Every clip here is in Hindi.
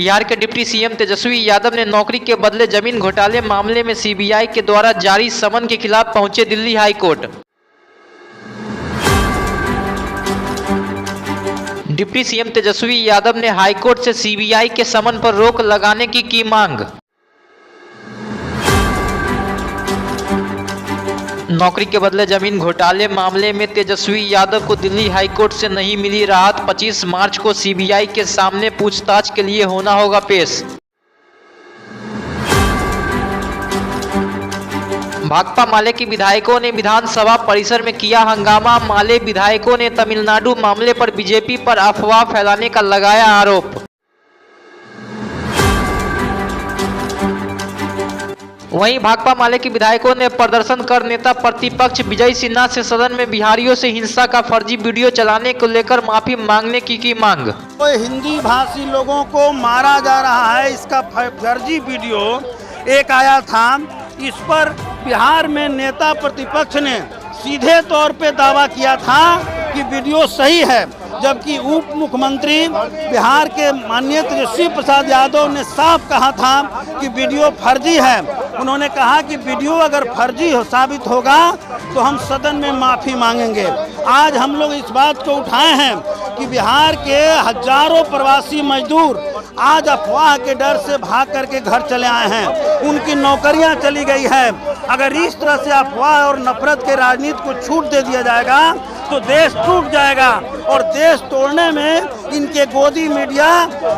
बिहार के डिप्टी सीएम तेजस्वी यादव ने नौकरी के बदले जमीन घोटाले मामले में सीबीआई के द्वारा जारी समन के खिलाफ पहुंचे Delhi high court. Deputy CM Tejashwi Yadav ने हाई कोर्ट से सीबीआई के समन पर रोक लगाने की मांग। नौकरी के बदले जमीन घोटाले मामले में तेजस्वी यादव को दिल्ली हाई कोर्ट से नहीं मिली राहत। 25 मार्च को सीबीआई के सामने पूछताछ के लिए होना होगा पेश। भाकपा माले के विधायकों ने विधानसभा परिसर में किया हंगामा। माले विधायकों ने तमिलनाडु मामले पर बीजेपी पर अफवाह फैलाने का लगाया आरोप। वहीं भाकपा माले के विधायकों ने प्रदर्शन कर नेता प्रतिपक्ष विजय सिन्हा से सदन में बिहारियों से हिंसा का फर्जी वीडियो चलाने को लेकर माफी मांगने की मांग। तो हिंदी भाषी लोगों को मारा जा रहा है, इसका फर्जी वीडियो एक आया था। इस पर बिहार में नेता प्रतिपक्ष ने सीधे तौर पे दावा किया था कि वीडियो सही है, जबकि उप मुख्यमंत्री बिहार के माननीय तेजस्वी प्रसाद यादव ने साफ कहा था कि वीडियो फर्जी है। उन्होंने कहा कि वीडियो अगर फर्जी साबित होगा तो हम सदन में माफ़ी मांगेंगे। आज हम लोग इस बात को उठाए हैं कि बिहार के हजारों प्रवासी मजदूर आज अफवाह के डर से भाग करके घर चले आए हैं, उनकी नौकरियां चली गई है। अगर इस तरह से अफवाह और नफरत के राजनीति को छूट दे दिया जाएगा तो देश टूट जाएगा, और देश तोड़ने में इनके गोदी मीडिया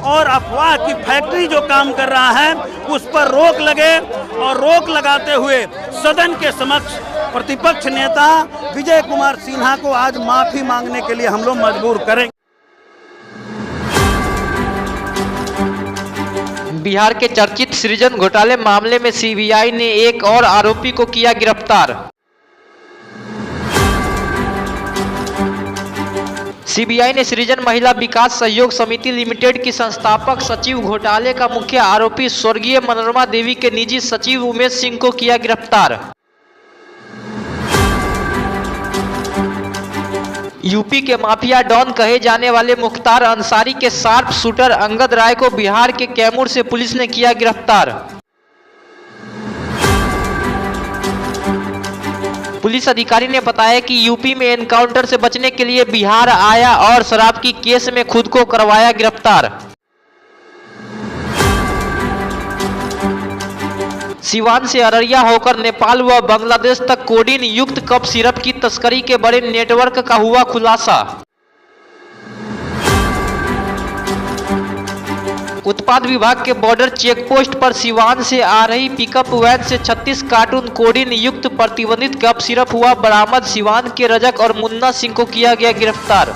और अफवाह की फैक्ट्री जो काम कर रहा है उस पर रोक लगे। और रोक लगाते हुए सदन के समक्ष प्रतिपक्ष नेता विजय कुमार सिन्हा को आज माफी मांगने के लिए हम लोग मजबूर करें। बिहार के चर्चित सृजन घोटाले मामले में सीबीआई ने एक और आरोपी को किया गिरफ्तार। सीबीआई ने सृजन महिला विकास सहयोग समिति लिमिटेड की संस्थापक सचिव घोटाले का मुख्य आरोपी स्वर्गीय मनोरमा देवी के निजी सचिव उमेश सिंह को किया गिरफ्तार। यूपी के माफिया डॉन कहे जाने वाले मुख्तार अंसारी के शार्प शूटर अंगद राय को बिहार के कैमूर से पुलिस ने किया गिरफ्तार। पुलिस अधिकारी ने बताया कि यूपी में एनकाउंटर से बचने के लिए बिहार आया और शराब की केस में खुद को करवाया गिरफ्तार। सिवान से अररिया होकर नेपाल व बांग्लादेश तक कोडीन युक्त कफ सिरप की तस्करी के बड़े नेटवर्क का हुआ खुलासा। उत्पाद विभाग के बॉर्डर चेकपोस्ट पर सिवान से आ रही पिकअप वैन से 36 कार्टून कोडीन युक्त प्रतिबंधित कफ सिरप हुआ बरामद। सिवान के रजक और मुन्ना सिंह को किया गया गिरफ्तार।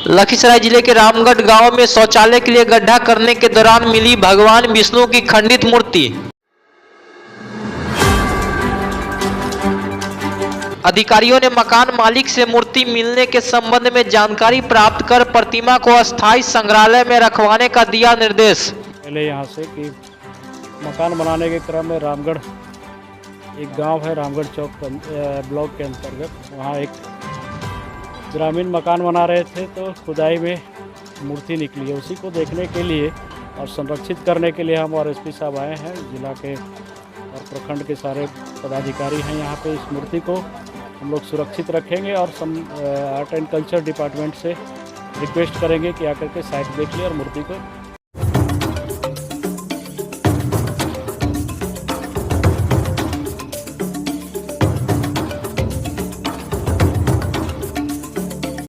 लखीसराय जिले के रामगढ़ गांव में शौचालय के लिए गड्ढा करने के दौरान मिली भगवान विष्णु की खंडित मूर्ति। अधिकारियों ने मकान मालिक से मूर्ति मिलने के संबंध में जानकारी प्राप्त कर प्रतिमा को अस्थायी संग्रहालय में रखवाने का दिया निर्देश। पहले यहाँ से कि मकान बनाने के क्रम में रामगढ़ एक गांव है, रामगढ़ चौक ब्लॉक के अंतर्गत, वहाँ एक ग्रामीण मकान बना रहे थे तो खुदाई में मूर्ति निकली है। उसी को देखने के लिए और संरक्षित करने के लिए हम और एसपी साहब आए हैं। जिला के और प्रखंड के सारे पदाधिकारी हैं यहाँ पे। इस मूर्ति को हम लोग सुरक्षित रखेंगे और आर्ट एंड कल्चर डिपार्टमेंट से रिक्वेस्ट करेंगे कि आकर के साइट देख लें और मूर्ति को